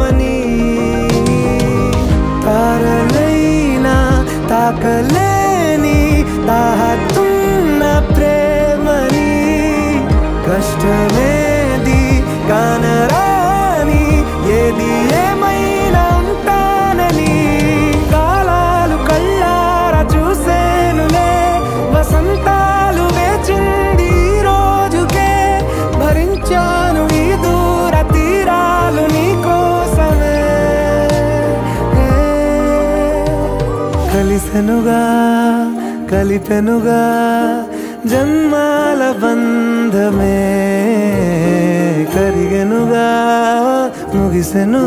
ప్రేమని తారలైనా తాకలేని తాహతున్న ప్రేమని కష్టమేది కానరాని ఏది ఏమైనా ఉంటానని కాలాలు కళ్ళారా చూసేనులే వసంతాలు వేచింది ఈ రోజుకే భరించాను ఈ దూర తీరాలు నీ కోసమే కలిసెనుగా కలిపెనుగా జన్మాల బంధమే కరిగెనుగా ముగిసెను